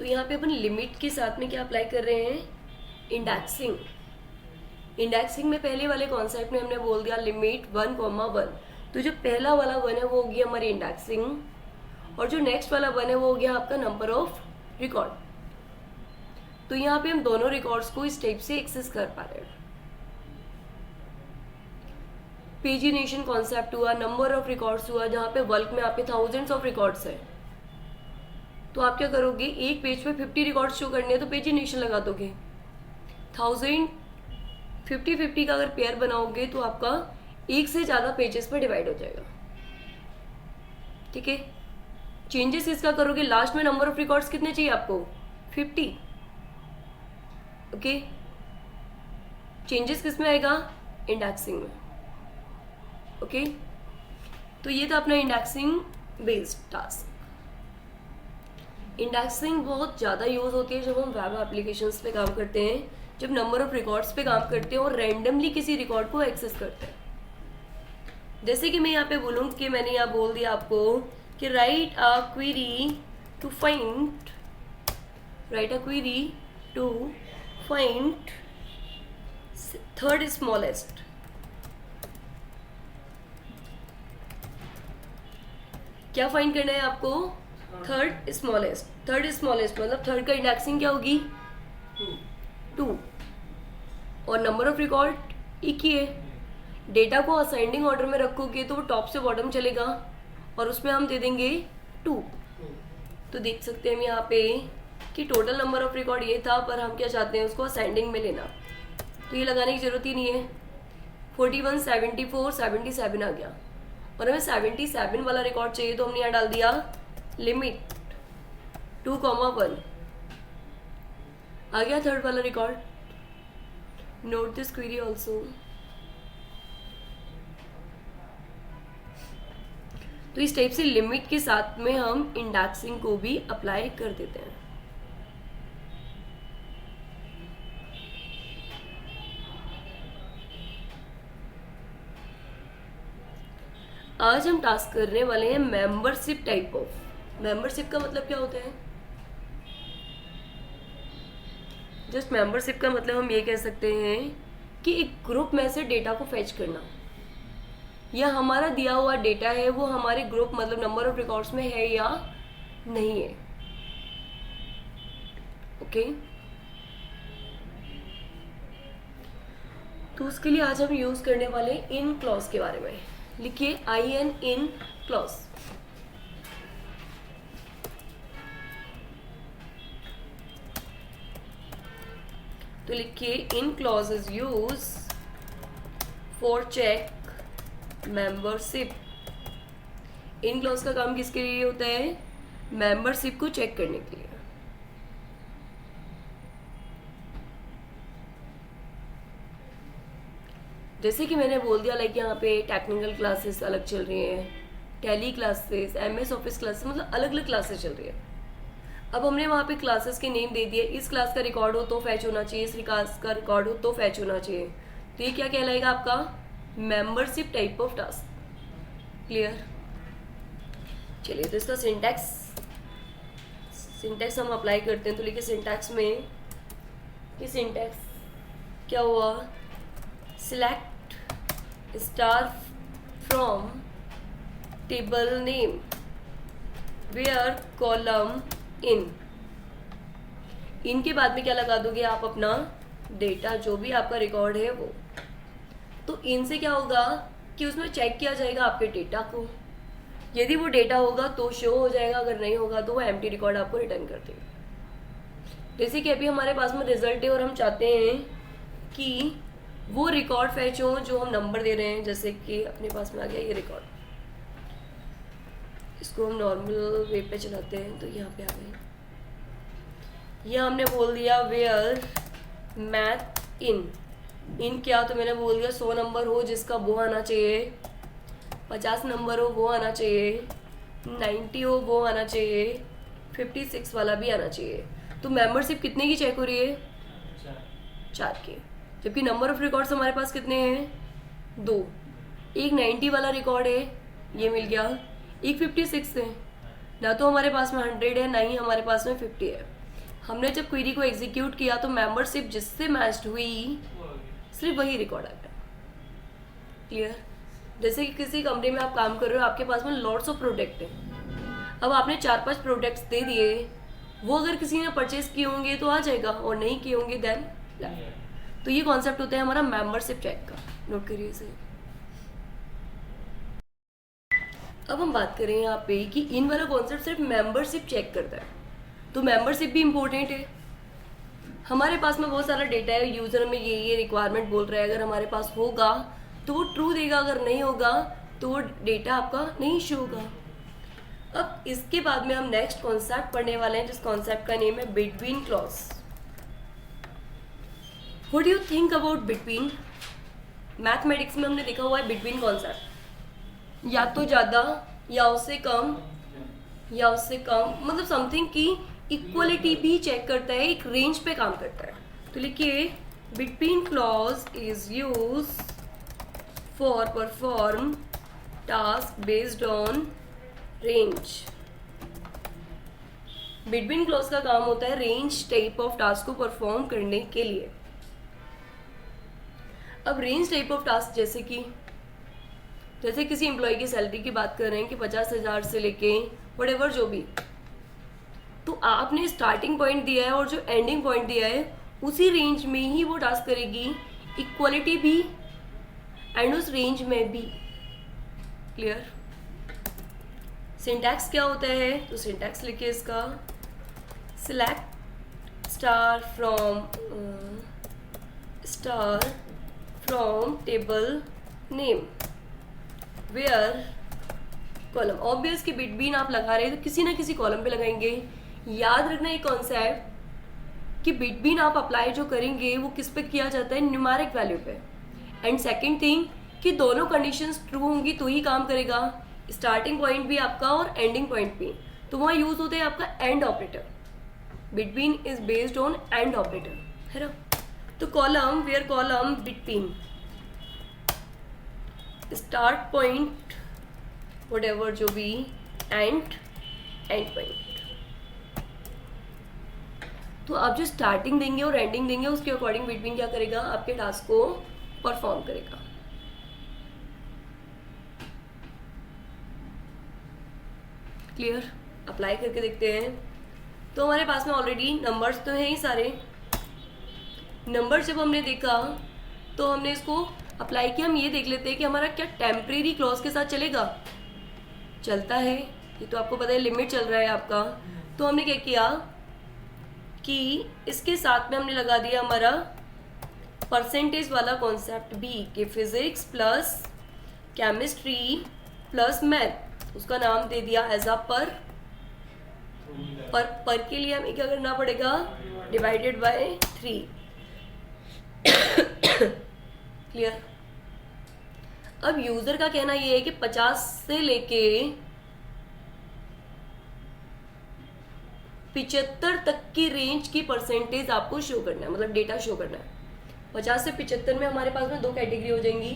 यहाँ पे अपन लिमिट के साथ में क्या अप्लाई कर रहे हैं, इंडेक्सिंग। इंडेक्सिंग में पहले वाले कॉन्सेप्ट में हमने बोल दिया लिमिट 1,1, तो जो पहला वाला 1 है वो हो गया हमारी इंडेक्सिंग, और जो नेक्स्ट वाला 1 है वो हो गया आपका नंबर ऑफ रिकॉर्ड। तो यहाँ पे हम दोनों रिकॉर्ड्स को इस टाइप से एक्सेस कर पा रहे हैं। पेजिनेशन कॉन्सेप्ट हुआ, नंबर ऑफ रिकॉर्ड्स हुआ, जहाँ पे बल्क में आपके थाउजेंड्स ऑफ रिकॉर्ड्स है, तो आप क्या करोगे, एक पेज पे 50 रिकॉर्ड्स शो करने हैं तो पेजिनेशन लगा दोगे। 1000 50-50 का अगर पेयर बनाओगे तो आपका एक से ज्यादा पेजेस पे डिवाइड हो जाएगा। ठीक है, चेंजेस इसका करोगे, लास्ट में नंबर ऑफ रिकॉर्ड्स कितने चाहिए आपको, 50। ओके, चेंजेस किस में आएगा, इंडेक्सिंग में। ओके, तो ये था अपना इंडेक्सिंग बेस्ड टास्क। इंडेक्सिंग बहुत ज़्यादा यूज होती है जब हम वेब एप्लीकेशंस पे काम करते हैं, जब नंबर ऑफ रिकॉर्ड्स पे काम करते हैं और रैंडमली किसी रिकॉर्ड को एक्सेस करते हैं। जैसे कि मैं यहाँ पे बोलूँ कि मैंने यहाँ बोल दिया आपको कि write a query to find third smallest. क्या फाइंड करना है आपको, थर्ड स्मॉलेस्ट। थर्ड स्मॉलेस्ट मतलब थर्ड का इंडेक्सिंग क्या होगी, 2, और नंबर ऑफ रिकॉर्ड एक ही है। डेटा को असेंडिंग ऑर्डर में रखोगे तो वो टॉप से बॉटम चलेगा, और उसमें हम दे देंगे 2। तो देख सकते हैं हम यहाँ पे कि टोटल नंबर ऑफ रिकॉर्ड ये था, पर हम क्या चाहते हैं, उसको असेंडिंग में लेना, तो ये लगाने की जरूरत ही नहीं है। 41, 74, 77 आ गया, और हमें 77 वाला रिकॉर्ड चाहिए, तो हमने यहाँ डाल दिया लिमिट 2,1, आ गया थर्ड वाला record. Note this query also. तो इस टाइप से लिमिट के साथ में हम इंडेक्सिंग को भी अप्लाई कर देते हैं। आज हम टास्क करने वाले हैं मेंबरशिप टाइप ऑफ। मेंबरशिप का मतलब क्या होता है, जस्ट मेंबरशिप का मतलब हम ये कह सकते हैं कि एक ग्रुप में से डेटा को फेच करना, या हमारा दिया हुआ डेटा है वो हमारे ग्रुप मतलब नंबर ऑफ रिकॉर्ड्स में है या नहीं है। ओके, तो उसके लिए आज हम यूज करने वाले इन क्लॉज के बारे में। लिखिए IN इन क्लॉज। तो लिखिए in clause is use for check membership. In clause का काम किसके लिए होता है, मेंबरशिप को चेक करने के लिए। जैसे कि मैंने बोल दिया, लाइक यहाँ पे टेक्निकल क्लासेस अलग चल रही हैं, tally classes, MS office classes, मतलब अलग अलग क्लासेस चल रही है। अब हमने वहाँ पे क्लासेस के नेम दे दिए, इस क्लास का रिकॉर्ड हो तो फैच होना चाहिए, इस क्लास का रिकॉर्ड हो तो फैच होना चाहिए। तो ये क्या कहलाएगा आपका, membership type of task. Clear. चलिए, तो इसका सिंटैक्स हम अप्लाई करते हैं। तो लिखिए सिंटैक्स में कि सिंटैक्स क्या हुआ, select star from table name where column in के बाद में क्या लगा दोगे आप, अपना डेटा जो भी आपका रिकॉर्ड है वो। तो इन से क्या होगा कि उसमें चेक किया जाएगा आपके डेटा को, यदि वो डेटा होगा तो शो हो जाएगा, अगर नहीं होगा तो वो एम्प्टी रिकॉर्ड आपको रिटर्न कर देगा। जैसे कि अभी हमारे पास में रिजल्ट है और हम चाहते हैं कि वो रिकॉर्ड फैच हो जो हम नंबर दे रहे हैं। जैसे कि अपने पास में आ गया ये रिकॉर्ड, इसको हम नॉर्मल वे पे चलाते हैं, तो यहाँ पे आ गए। यह हमने बोल दिया वेयर मैथ इन क्या, तो मैंने बोल दिया 100 नंबर हो जिसका वो आना चाहिए, 50 नंबर हो वो आना चाहिए, 90 हो वो आना चाहिए, 56 वाला भी आना चाहिए। तो मेंबरशिप कितने की चेक हो रही है, 4 की। जबकि नंबर ऑफ रिकॉर्ड्स हमारे पास कितने हैं, 2। एक 90 वाला रिकॉर्ड है, ये मिल गया, एक 56 है। ना तो हमारे पास में 100 है, ना ही हमारे पास में 50 है। हमने जब क्वेरी को एग्जीक्यूट किया तो मेंबरशिप जिससे मैच्ड हुई सिर्फ वही रिकॉर्ड आ गया। क्लियर? जैसे कि किसी कंपनी में आप काम कर रहे हो, आपके पास में लॉट्स ऑफ प्रोडक्ट है, अब आपने 4-5 प्रोडक्ट्स दे दिए, वो अगर किसी ने परचेज किए होंगे तो आ जाएगा और नहीं किए होंगे देन। तो ये कॉन्सेप्ट होता है हमारा मेंबरशिप चेक का, नोट करिए इसे। अब हम बात करें यहाँ पे कि इन वाला कॉन्सेप्ट सिर्फ मेंबरशिप चेक करता है, तो मेंबरशिप भी इम्पोर्टेंट है। हमारे पास में बहुत सारा डेटा है, यूजर में ये रिक्वायरमेंट बोल रहा है, अगर हमारे पास होगा तो वो ट्रू देगा, अगर नहीं होगा तो वो डेटा आपका नहीं शो होगा। अब इसके बाद में हम नेक्स्ट कॉन्सेप्ट पढ़ने वाले हैं, जिस कॉन्सेप्ट का नेम है between clause. What do you think about between? Mathematics में हमने देखा हुआ है बिटवीन कॉन्सेप्ट, या तो ज़्यादा या उससे कम या उससे कम, मतलब समथिंग की इक्वलिटी भी चेक करता है, एक रेंज पे काम करता है। तो लिखिए between clause is use for perform task based on range. Between clause का काम होता है रेंज टाइप ऑफ टास्क को परफॉर्म करने के लिए। अब रेंज टाइप ऑफ टास्क जैसे किसी एम्प्लॉय की सैलरी की बात कर रहे हैं कि 50,000 से लेके व्हाटएवर जो भी, तो आपने स्टार्टिंग पॉइंट दिया है और जो एंडिंग पॉइंट दिया है उसी रेंज में ही वो टास्क करेगी, इक्वलिटी भी एंड उस रेंज में भी। क्लियर? सिंटैक्स क्या होता है? तो सिंटैक्स लिखिए इसका, select star from table name where column. Obvious कि बिटवीन आप लगा रहे हैं तो किसी ना किसी कॉलम पे लगाएंगे। याद रखना ये कॉन्सेप्ट कि बिटवीन आप अप्लाई जो करेंगे वो किस पे किया जाता है, न्यूमेरिक वैल्यू पे। एंड सेकंड थिंग कि दोनों कंडीशंस ट्रू होंगी तो ही काम करेगा, स्टार्टिंग पॉइंट भी आपका और एंडिंग पॉइंट भी। तो वहाँ यूज होता है आपका and operator. Between is based on and operator, है ना? तो column where column between start point whatever जो भी एंड पॉइंट। तो आप जो स्टार्टिंग देंगे और एंडिंग देंगे उसके अकॉर्डिंग बिटवीन क्या करेगा, आपके टास्क को परफॉर्म करेगा। क्लियर? अप्लाई करके देखते हैं। तो हमारे पास में ऑलरेडी नंबर्स तो हैं ही सारे। नंबर जब हमने देखा तो हमने इसको अप्लाई किया। हम ये देख लेते हैं कि हमारा क्या टेम्परेरी क्लॉज के साथ चलेगा, चलता है। ये तो आपको पता है लिमिट चल रहा है आपका। तो हमने क्या किया कि इसके साथ में हमने लगा दिया हमारा परसेंटेज वाला कॉन्सेप्ट भी, कि physics plus chemistry plus math, उसका नाम दे दिया एज अ पर के लिए हमें क्या करना पड़ेगा, डिवाइडेड बाय 3। क्लियर? अब यूजर का कहना ये है कि 50 से लेके 75 तक की रेंज की परसेंटेज आपको शो करना है, मतलब डेटा शो करना है। 50 से 75 में हमारे पास में दो कैटेगरी हो जाएंगी,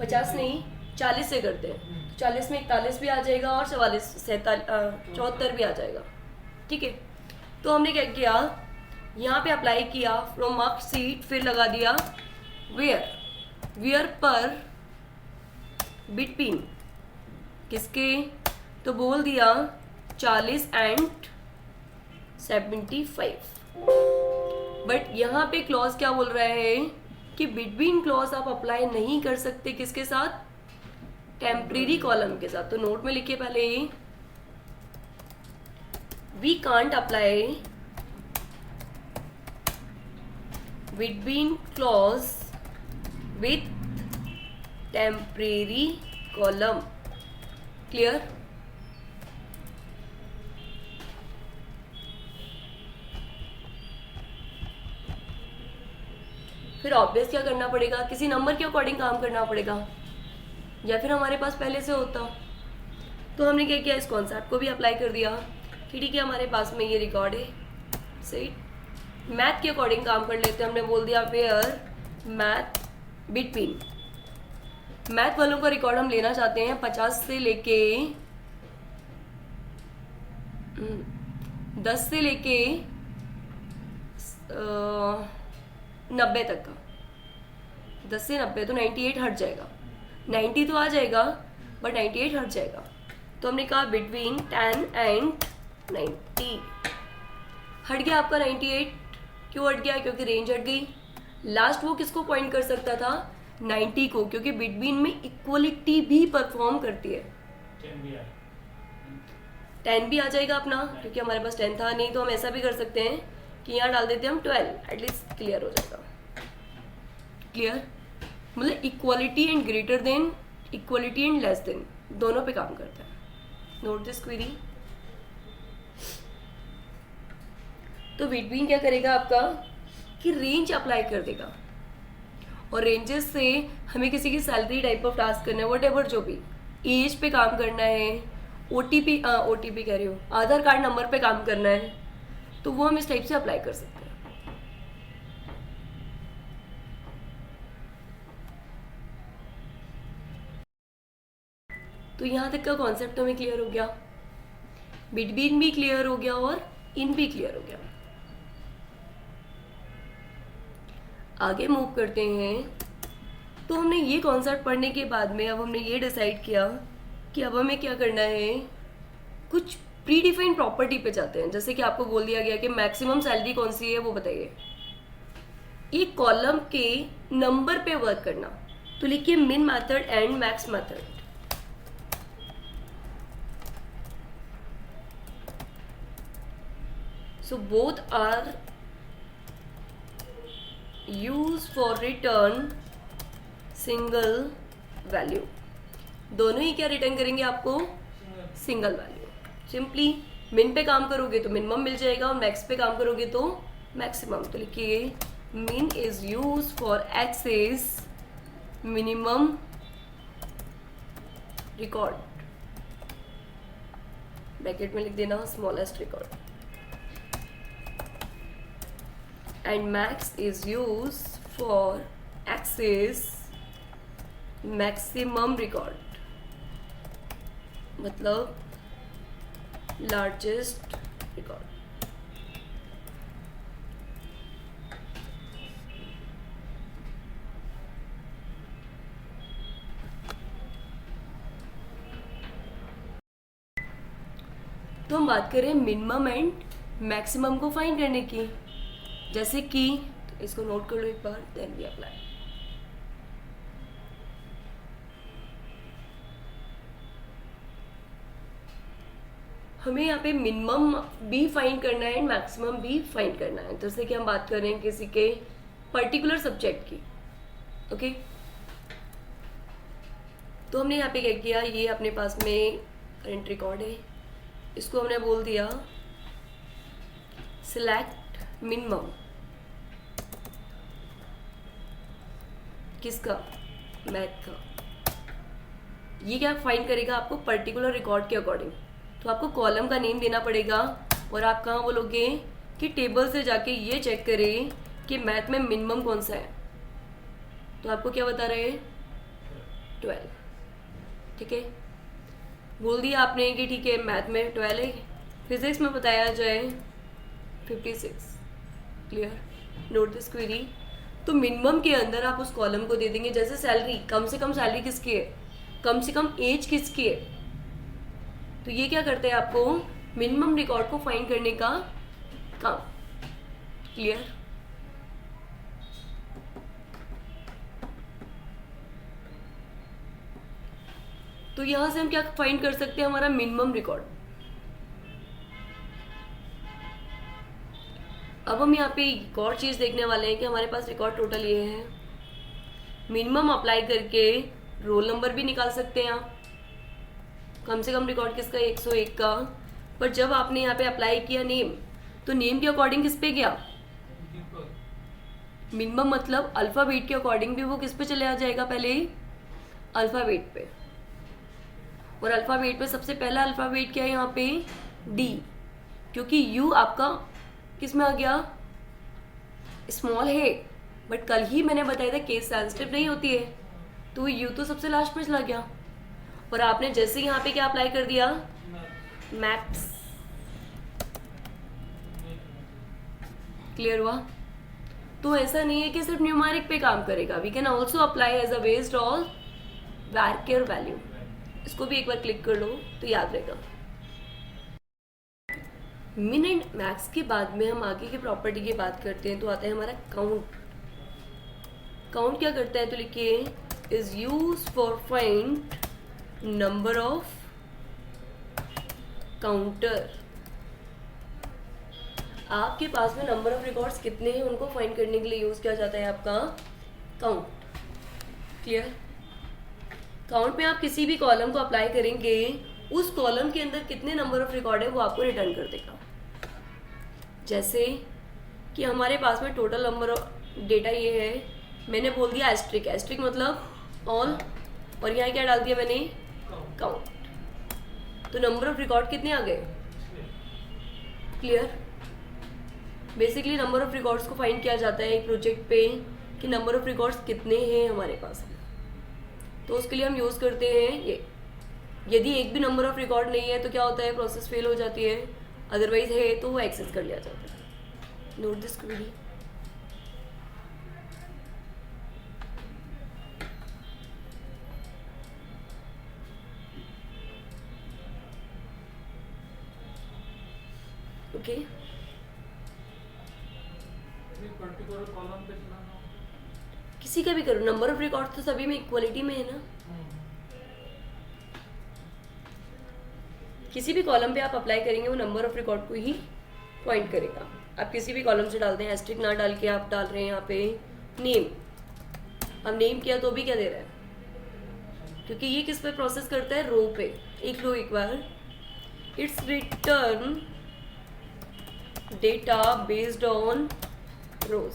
50 नहीं 40 से करते हैं। तो 40 में 41 भी आ जाएगा और 74 भी आ जाएगा। ठीक है? तो हमने क्या किया, यहाँ पे अप्लाई किया फ्रॉम मार्क शीट, फिर लगा दिया वेयर पर बिटवीन किसके, तो बोल दिया 40 एंड 75। बट यहाँ पे क्लॉज क्या बोल रहा है कि बिटवीन क्लॉज आप अप्लाई नहीं कर सकते किसके साथ, टेम्परेरी कॉलम के साथ। तो नोट में लिखिए पहले, we can't apply between clause with temporary column. Clear? फिर ऑब्वियस क्या करना पड़ेगा, किसी नंबर के अकॉर्डिंग काम करना पड़ेगा, या फिर हमारे पास पहले से होता। तो हमने क्या किया, इस कॉन्सेप्ट को भी अप्लाई कर दिया कि ठीक है हमारे पास में ये रिकॉर्ड है, सही। मैथ के अकॉर्डिंग काम कर लेते हैं। हमने बोल दिया वेयर मैथ बिटवीन, मैथ वालों का रिकॉर्ड हम लेना चाहते हैं 50 से लेके 10 से लेके 90 तक का, 10 से 90 तो 98 हट जाएगा, 90 तो आ जाएगा बट 98 हट जाएगा। तो हमने कहा बिटवीन 10 एंड 90 हट गया आपका 98। क्यों हट गया? क्योंकि रेंज हट गई। लास्ट वो किसको पॉइंट कर सकता था? 90 को, क्योंकि बिटवीन में इक्वलिटी भी परफॉर्म करती है। 10 भी आ जाएगा अपना, क्योंकि हमारे पास 10 था नहीं, तो हम ऐसा भी कर सकते हैं कि यहाँ डाल देते हैं हम 12, एटलीस्ट क्लियर हो जाएगा। क्लियर मतलब equality and greater than, equality and less than, दोनों पे काम करता है। Note this query. तो बिटवीन क्या करेगा आपका कि रेंज अप्लाई कर देगा, और रेंजेस से हमें किसी की सैलरी टाइप ऑफ टास्क करना है, वट एवर जो भी, एज पे काम करना है, ओटीपी कह रही हूँ, आधार कार्ड नंबर पे काम करना है, तो वो हम इस टाइप से अप्लाई कर सकते हैं। तो यहाँ तक का कॉन्सेप्ट तो हमें क्लियर हो गया, बिटवीन भी क्लियर हो गया और इन भी क्लियर हो गया। आगे मूव करते हैं। तो हमने ये कॉन्सेप्ट पढ़ने के बाद में अब हमने ये डिसाइड किया कि अब हमें क्या करना है, कुछ प्री डिफाइंड प्रॉपर्टी पे जाते हैं। जैसे कि आपको बोल दिया गया कि मैक्सिमम सैलरी कौन सी है वो बताइए। एक कॉलम के नंबर पे वर्क करना, तो लिखिए मिन method and max method. So both are used for return single value। दोनों ही क्या रिटर्न करेंगे आपको? Single value. सिंपली मिन पे काम करोगे तो मिनिमम मिल जाएगा, और मैक्स पे काम करोगे तो मैक्सिमम। तो लिखिए min is use for access minimum record, bracket में लिख देना smallest record, and max is used for access maximum record, मतलब largest record। तो हम बात करें मिनिमम एंड मैक्सिमम को फाइंड करने की। जैसे कि तो इसको नोट कर लो एक बार, देन वी अप्लाई। हमें यहाँ पे मिनिमम भी फाइंड करना है एंड मैक्सिमम भी फाइंड करना है। जैसे कि हम बात कर रहे हैं किसी के पर्टिकुलर सब्जेक्ट की, ओके। तो हमने यहाँ पे क्या किया, ये अपने पास में करंट रिकॉर्ड है, इसको हमने बोल दिया सिलेक्ट मिनिमम, किसका? मैथ का। ये क्या फाइंड करेगा आपको? पर्टिकुलर रिकॉर्ड के अकॉर्डिंग। तो आपको कॉलम का नेम देना पड़ेगा, और आप कहाँ बोलोगे कि टेबल से जाके ये चेक करें कि मैथ में मिनिमम कौन सा है। तो आपको क्या बता रहे हैं? 12। ठीक है, बोल दिया आपने कि ठीक है मैथ में 12 है, फिजिक्स में बताया जाए 56। क्लियर? Note this query. तो मिनिमम के अंदर आप उस कॉलम को दे देंगे, जैसे सैलरी, कम से कम सैलरी किसकी है, कम से कम एज किसकी है। तो ये क्या करते हैं, आपको मिनिमम रिकॉर्ड को फाइंड करने का काम। क्लियर? तो यहां से हम क्या फाइंड कर सकते हैं, हमारा मिनिमम रिकॉर्ड। अब हम यहाँ पे एक और चीज देखने वाले हैं कि हमारे पास रिकॉर्ड टोटल ये है। मिनिमम अप्लाई करके रोल नंबर भी निकाल सकते हैं आप, कम से कम रिकॉर्ड किसका? 101 का। पर जब आपने यहाँ पे अप्लाई किया नेम, तो नेम के अकॉर्डिंग किस पे गया? मिनिमम मतलब अल्फाबेट के अकॉर्डिंग भी वो किस पे चले आ जाएगा? पहले ही अल्फाबेट पे। और अल्फाबेट पे सबसे पहला अल्फाबेट क्या है यहाँ पे? डी, क्योंकि यू आपका किस में आ गया? स्मॉल है, बट कल ही मैंने बताया था केस सेंसिटिव नहीं होती है, तो यू तो सबसे लास्ट में चला गया। और आपने जैसे यहाँ पे क्या अप्लाई कर दिया? मैथ्स। क्लियर हुआ? तो ऐसा नहीं है कि सिर्फ न्यूमेरिक पे काम करेगा, we can also apply as a based on varchar value. इसको भी एक बार क्लिक कर लो तो याद रहेगा। मिन एंड मैक्स के बाद में हम आगे की प्रॉपर्टी की बात करते हैं तो आता है हमारा काउंट। काउंट क्या करता है तो लिखिए is use for find number of counter. आपके पास में नंबर ऑफ रिकॉर्ड्स कितने हैं उनको फाइंड करने के लिए यूज किया जाता है आपका काउंट। क्लियर? काउंट में आप किसी भी कॉलम को अप्लाई करेंगे, उस कॉलम के अंदर कितने नंबर ऑफ रिकॉर्ड है वो आपको रिटर्न कर देगा। जैसे कि हमारे पास में टोटल नंबर ऑफ डेटा ये है, मैंने बोल दिया एस्ट्रिक, एस्ट्रिक मतलब ऑल, और यहाँ क्या डाल दिया मैंने काउंट। तो नंबर ऑफ रिकॉर्ड कितने आ गए? Clear? Basically number of records को फाइंड किया जाता है एक प्रोजेक्ट पे कि नंबर ऑफ रिकॉर्ड्स कितने हैं हमारे पास, तो उसके लिए हम यूज करते हैं ये। यदि एक भी नंबर ऑफ रिकॉर्ड नहीं है तो क्या होता है, प्रोसेस फेल हो जाती है, अदरवाइज है तो वो एक्सेस कर लिया जाता है। Note this query. Okay, particular column पे चलाना हो, किसी का भी करो, नंबर ऑफ रिकॉर्ड तो सभी में इक्वलिटी में है ना। किसी भी कॉलम पे आप अप्लाई करेंगे वो नंबर ऑफ रिकॉर्ड को ही पॉइंट करेगा। आप किसी भी कॉलम से डालते हैं, एस्ट्रिक ना डाल के आप डाल रहे हैं यहाँ पे नेम, अब नेम किया तो भी क्या दे रहा है, क्योंकि ये किस पे प्रोसेस करता है, रो पे। एक रो एक बार, it's return data based on rows.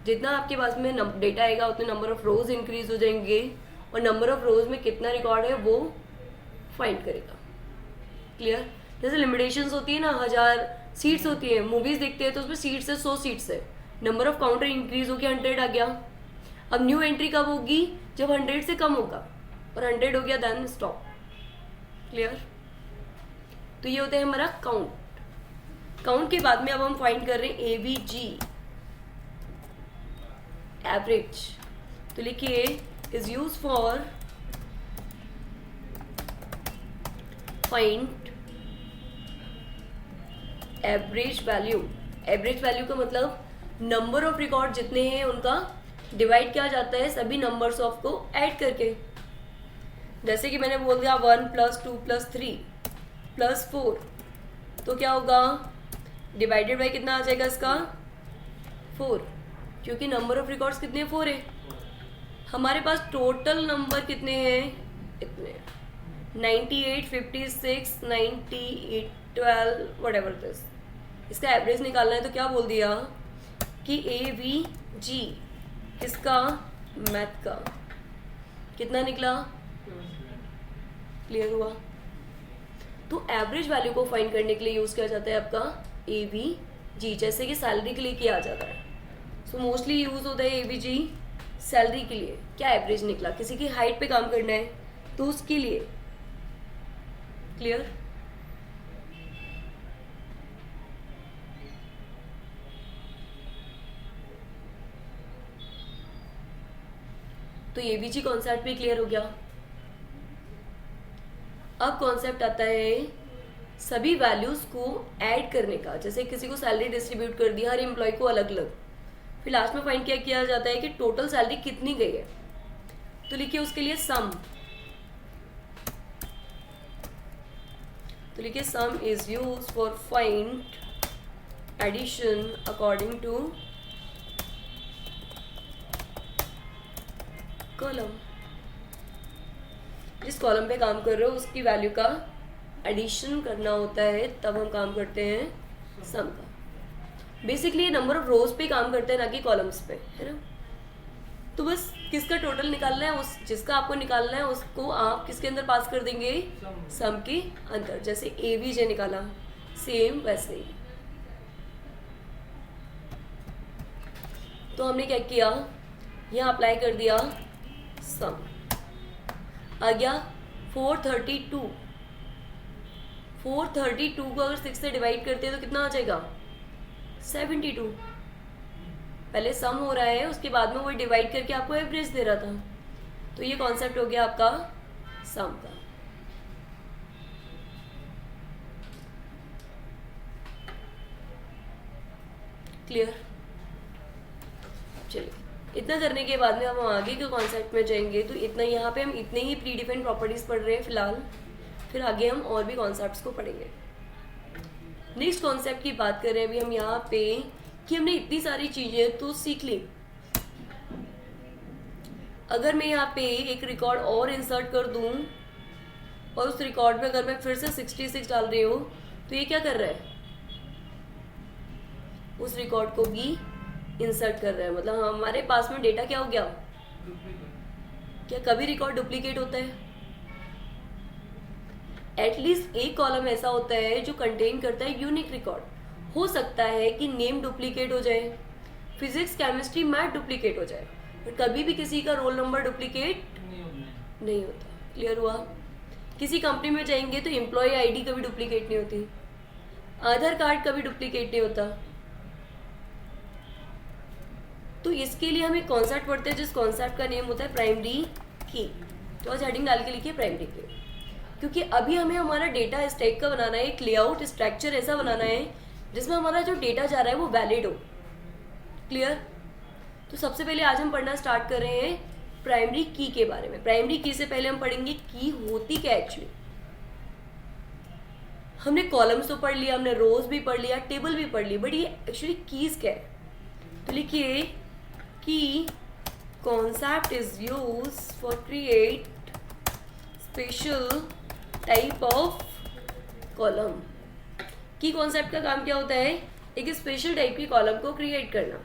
जितना आपके पास में डेटा आएगा उतने नंबर ऑफ रोज इंक्रीज हो जाएंगे, और नंबर ऑफ रोज में कितना रिकॉर्ड है वो फाइंड करेगा। क्लियर? जैसे लिमिटेशंस होती है ना, 1000 सीट्स होती है, मूवीज देखते हैं तो उसमें सीट्स है 100 सीट्स है, नंबर ऑफ काउंटर इंक्रीज होकर 100 आ गया। अब न्यू एंट्री कब होगी, जब 100 से कम होगा, और 100 हो गया देन स्टॉप। क्लियर? तो ये होता है हमारा काउंट। काउंट के बाद में अब हम फाइंड कर रहे हैं एवीजी, एवरेज। तो लिखिए is use for find average value. Average value का मतलब नंबर ऑफ रिकॉर्ड जितने हैं उनका डिवाइड किया जाता है सभी नंबर्स ऑफ को ऐड करके। जैसे कि मैंने बोल दिया 1 + 2 + 3 + 4, तो क्या होगा, डिवाइडेड बाय कितना आ जाएगा इसका, 4, क्योंकि नंबर ऑफ रिकॉर्ड्स कितने, 4 है। हमारे पास टोटल नंबर कितने हैं, इतने 98, 56, 98, 12 व्हाटएवर दिस। इसका एवरेज निकालना है तो क्या बोल दिया कि AVG किसका, मैथ का, कितना निकला, क्लियर हुआ? तो एवरेज वैल्यू को फाइंड करने के लिए यूज किया जाता है आपका AVG, जैसे कि सैलरी के लिए किया जाता है। सो मोस्टली यूज होता है AVG सैलरी के लिए। क्या एवरेज निकला, किसी की हाइट पे काम करना है तो उसके लिए। क्लियर? तो AVG कॉन्सेप्ट भी क्लियर हो गया। अब कॉन्सेप्ट आता है सभी वैल्यूज को ऐड करने का। जैसे किसी को सैलरी डिस्ट्रीब्यूट कर दी हर एम्प्लॉय को अलग अलग, फिर लास्ट में फाइंड क्या किया जाता है कि टोटल सैलरी कितनी गई है। तो लिखिए उसके लिए सम, तो लिखिए sum is use for find addition according to column. जिस कॉलम पे काम कर रहे हो उसकी वैल्यू का एडिशन करना होता है, तब हम काम करते हैं सम का। बेसिकली ये नंबर ऑफ रोज पे काम करते हैं ना कि कॉलम्स पे, है ना। तो बस किसका टोटल निकालना है, उस जिसका आपको निकालना है उसको आप किसके अंदर पास कर देंगे, सम के अंदर। जैसे AVJ निकाला, सेम वैसे ही। तो हमने क्या किया, यहाँ अप्लाई कर दिया सम, आ गया 432। 432 को अगर 6 से डिवाइड करते हैं तो कितना आ जाएगा, 72। पहले सम हो रहा है, उसके बाद में वो डिवाइड करके आपको एवरेज दे रहा था। तो ये कॉन्सेप्ट हो गया आपका सम का। क्लियर? चलिए, इतना करने के बाद में हम आगे के कॉन्सेप्ट में जाएंगे। तो इतना यहाँ पे हम इतने ही प्री डिफाइंड प्रॉपर्टीज पढ़ रहे हैं फिलहाल, फिर आगे हम और भी कॉन्सेप्ट्स को पढ़ेंगे। नेक्स्ट कॉन्सेप्ट की बात करें अभी हम यहाँ पे कि हमने इतनी सारी चीजें तो सीख ली। अगर मैं यहाँ पे एक रिकॉर्ड और इंसर्ट कर दूं और उस रिकॉर्ड में अगर मैं फिर से 66 डाल रही हूँ तो ये क्या कर रहा है, उस रिकॉर्ड को भी इंसर्ट कर रहा है। मतलब हमारे पास में डेटा क्या हो गया, क्या कभी रिकॉर्ड डुप्लीकेट होता है? एटलीस्ट एक कॉलम ऐसा होता है जो कंटेन करता है यूनिक रिकॉर्ड। हो सकता है कि नेम डुप्लीकेट हो जाए, फिजिक्स केमिस्ट्री मैथ डुप्लीकेट हो जाए, पर कभी भी किसी का रोल नंबर डुप्लीकेट नहीं होता। क्लियर हुआ? किसी कंपनी में जाएंगे तो एम्प्लॉय आईडी कभी डुप्लीकेट नहीं होती, आधार कार्ड कभी डुप्लीकेट नहीं होता। तो इसके लिए हम एक कॉन्सेप्ट पढ़ते हैं जिस कॉन्सेप्ट का नेम होता है प्राइमरी की। तो आज हेडिंग डाल के लिखिए प्राइमरी की, क्योंकि अभी हमें हमारा डेटा इस टाइप का बनाना है, एक लेआउट स्ट्रक्चर ऐसा बनाना है जिसमें हमारा जो डेटा जा रहा है वो वैलिड हो। क्लियर? तो सबसे पहले आज हम पढ़ना स्टार्ट कर रहे हैं प्राइमरी की के बारे में। प्राइमरी की से पहले हम पढ़ेंगे की होती क्या एक्चुअली। हमने कॉलम्स तो पढ़ लिया, हमने रोज भी पढ़ लिया, टेबल भी पढ़ ली, बट ये एक्चुअली कीज क्या है? तो लिखिए की concept is use for create special type of column. की कॉन्सेप्ट का काम क्या होता है? एक स्पेशल टाइप की कॉलम को क्रिएट करना।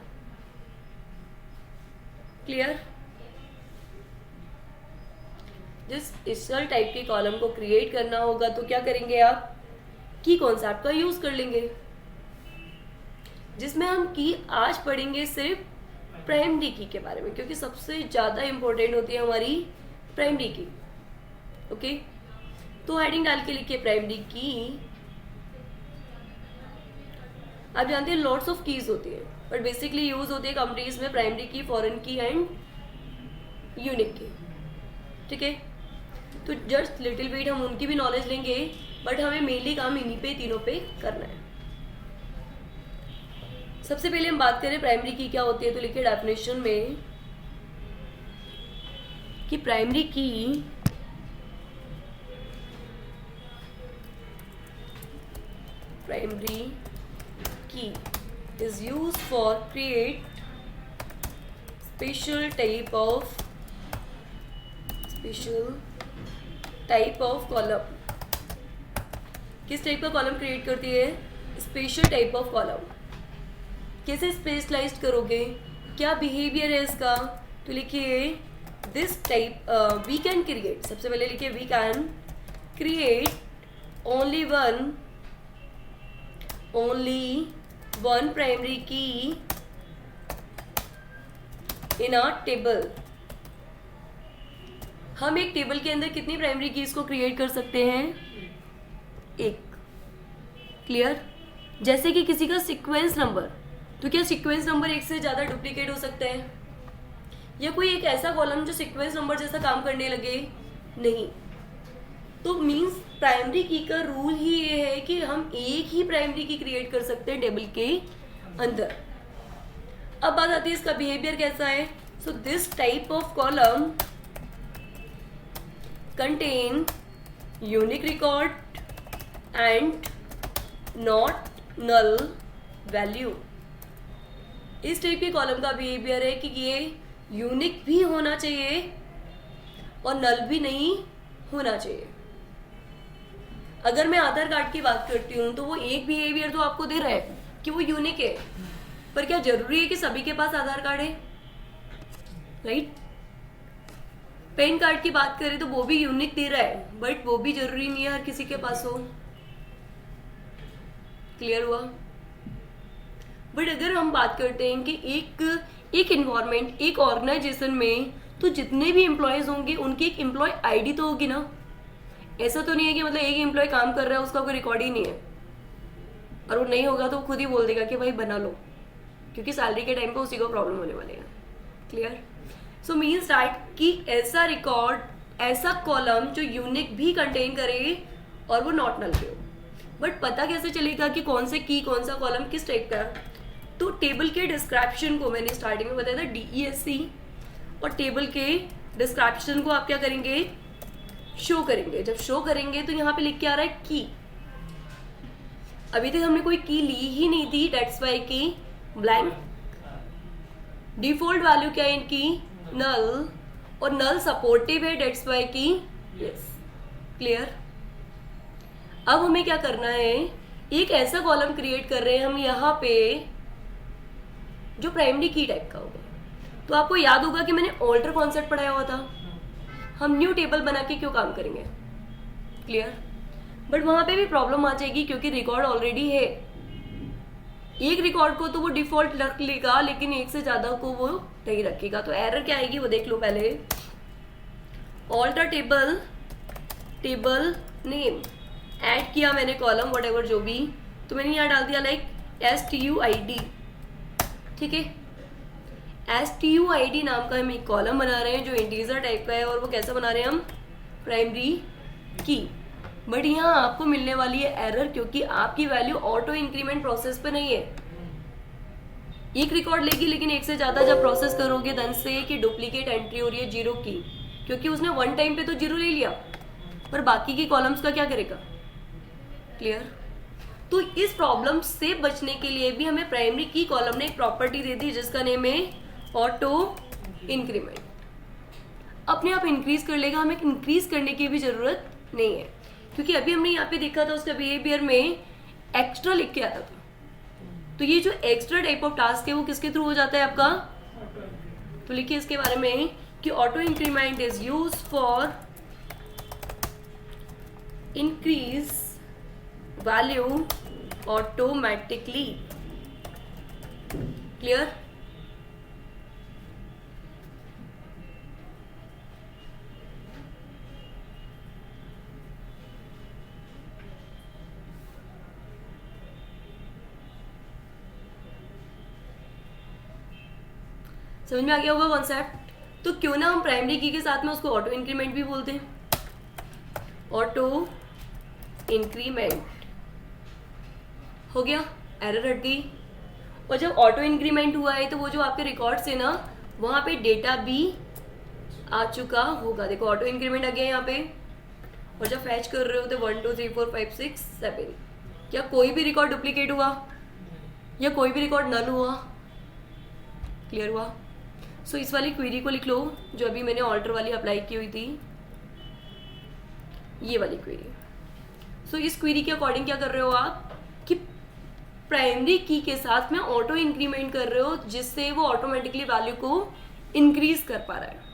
क्लियर? जिस स्पेशल टाइप की कॉलम को क्रिएट करना होगा तो क्या करेंगे आप? की कॉन्सेप्ट का यूज कर लेंगे, जिसमें हम की आज पढ़ेंगे सिर्फ प्राइमरी की के बारे में, क्योंकि सबसे ज्यादा इंपॉर्टेंट होती है हमारी प्राइमरी की। ओके, तो हेडिंग डाल के लिखिए प्राइमरी की। आप जानते हैं लॉट्स ऑफ कीज होती है, बट बेसिकली यूज होती है कंपनीज में प्राइमरी की, फॉरेन की एंड यूनिक की। ठीक है, तो जस्ट लिटिल बिट हम उनकी भी नॉलेज लेंगे, बट हमें मेनली काम इन्हीं पे तीनों पे करना है। सबसे पहले हम बात करें प्राइमरी की क्या होती है, तो लिखिए डेफिनेशन में कि प्राइमरी की is used for create special type of column। किस टाइप का कॉलम क्रिएट करती है? Special type of column. कैसे स्पेशलाइज्ड करोगे, क्या बिहेवियर है इसका? तो लिखिए this type we can create. सबसे पहले लिखिए we can create only one primary key in a table. हम एक टेबल के अंदर कितनी प्राइमरी कीज को क्रिएट कर सकते हैं? एक। क्लियर? जैसे कि किसी का सीक्वेंस नंबर, तो क्या सीक्वेंस नंबर एक से ज्यादा डुप्लीकेट हो सकते हैं? या कोई एक ऐसा कॉलम जो सीक्वेंस नंबर जैसा काम करने लगे? नहीं। तो मींस प्राइमरी की का रूल ही ये है कि हम एक ही प्राइमरी की क्रिएट कर सकते हैं टेबल के अंदर। अब बात आती है इसका बिहेवियर कैसा है। So this type of column contain unique record and not null value. इस टाइप के कॉलम का बिहेवियर है कि ये यूनिक भी होना चाहिए और नल भी नहीं होना चाहिए। अगर मैं आधार कार्ड की बात करती हूँ तो वो एक बिहेवियर तो आपको दे रहा है कि वो यूनिक है, पर क्या जरूरी है कि सभी के पास आधार कार्ड है? राइट? पैन कार्ड की बात करें तो वो भी यूनिक दे रहा है, बट वो भी जरूरी नहीं है हर किसी के पास हो। क्लियर हुआ? बट अगर हम बात करते हैं कि एक इन्वायरमेंट, एक ऑर्गेनाइजेशन में तो जितने भी एम्प्लॉयज होंगे उनकी एक एम्प्लॉय आईडी तो होगी ना। ऐसा तो नहीं है कि मतलब एक एम्प्लॉय काम कर रहा है उसका कोई रिकॉर्ड ही नहीं है, और वो नहीं होगा तो खुद ही बोल देगा कि भाई बना लो। क्योंकि सैलरी के टाइम पे उसी को प्रॉब्लम होने वाले हैं। क्लियर? सो मीन्स दैट कि ऐसा रिकॉर्ड, ऐसा कॉलम जो यूनिक भी कंटेन करे और वो नॉट नल पे हो। बट पता कैसे चलेगा कि कौन से की, कौन सा कॉलम किस टाइप का है? तो टेबल के डिस्क्रिप्शन को मैंने स्टार्टिंग में बताया था DESC, और टेबल के डिस्क्रिप्शन को आप क्या करेंगे? शो करेंगे। जब शो करेंगे तो यहाँ पे लिख के आ रहा है की। अभी तक हमने कोई की ली ही नहीं थी, डेट्स वाई की ब्लैंक। डिफॉल्ट वैल्यू क्या है इनकी? नल, और नल सपोर्टिव है, डेट्स वाई की यस। क्लियर? अब हमें क्या करना है? एक ऐसा कॉलम क्रिएट कर रहे हैं हम यहाँ पे जो प्राइमरी की टाइप का होगा। तो आपको याद होगा कि मैंने ऑल्टर कॉन्सेप्ट पढ़ाया हुआ था। हम न्यू टेबल बना के क्यों काम करेंगे? क्लियर? बट वहां पे भी प्रॉब्लम आ जाएगी क्योंकि रिकॉर्ड ऑलरेडी है। एक रिकॉर्ड को तो वो डिफॉल्ट रख लेगा, लेकिन एक से ज्यादा को वो नहीं रखेगा। तो एरर क्या आएगी वो देख लो पहले। Alter table, table name add किया मैंने कॉलम वट एवर जो भी, तो मैंने यहाँ डाल दिया लाइक STUID। ठीक है, STUID नाम का हम एक कॉलम बना रहे हैं जो इंटीजर टाइप का है, और वो कैसा बना रहे हैं हम? प्राइमरी की। बट यहाँ आपको मिलने वाली है एरर, क्योंकि आपकी वैल्यू ऑटो इंक्रीमेंट प्रोसेस पे नहीं है। एक रिकॉर्ड लेगी, लेकिन एक से ज्यादा जब प्रोसेस करोगे देन से कि डुप्लीकेट एंट्री हो रही है 0 की, क्योंकि उसने वन टाइम पे तो 0 ले लिया, पर बाकी की कॉलम्स का क्या करेगा? क्लियर? तो इस प्रॉब्लम से बचने के लिए भी हमें प्राइमरी की कॉलम ने एक प्रॉपर्टी दे दी जिसका नेम है ऑटो इंक्रीमेंट। अपने आप इंक्रीज कर लेगा, हमें इंक्रीज करने की भी जरूरत नहीं है, क्योंकि अभी हमने यहाँ पे देखा था उसका बिहेवियर में एक्स्ट्रा लिख के आता था। तो ये जो एक्स्ट्रा टाइप ऑफ टास्क है वो किसके थ्रू हो जाता है आपका? तो लिखिए इसके बारे में कि auto increment is use for increase value automatically. Clear? समझ में आ गया होगा कॉन्सेप्ट? तो क्यों ना हम प्राइमरी की के साथ में उसको ऑटो इंक्रीमेंट भी बोलते हैं। ऑटो इंक्रीमेंट हो गया, एरर हट गई। और जब ऑटो इंक्रीमेंट हुआ है तो वो जो आपके रिकॉर्ड्स है ना, वहां पे डेटा भी आ चुका होगा। देखो ऑटो इंक्रीमेंट आ गया यहाँ पे, और जब फैच कर रहे हो तो 1 2 3 4 5 6 7, क्या कोई भी रिकॉर्ड डुप्लीकेट हुआ या कोई भी रिकॉर्ड नल हुआ? क्लियर हुआ? सो इस वाली क्वेरी को लिख लो जो अभी मैंने ऑल्टर वाली अप्लाई की हुई थी, ये वाली क्वेरी। सो इस क्वेरी के अकॉर्डिंग क्या कर रहे हो आप कि प्राइमरी की के साथ में ऑटो इंक्रीमेंट कर रहे हो, जिससे वो ऑटोमेटिकली वैल्यू को इंक्रीज कर पा रहा है।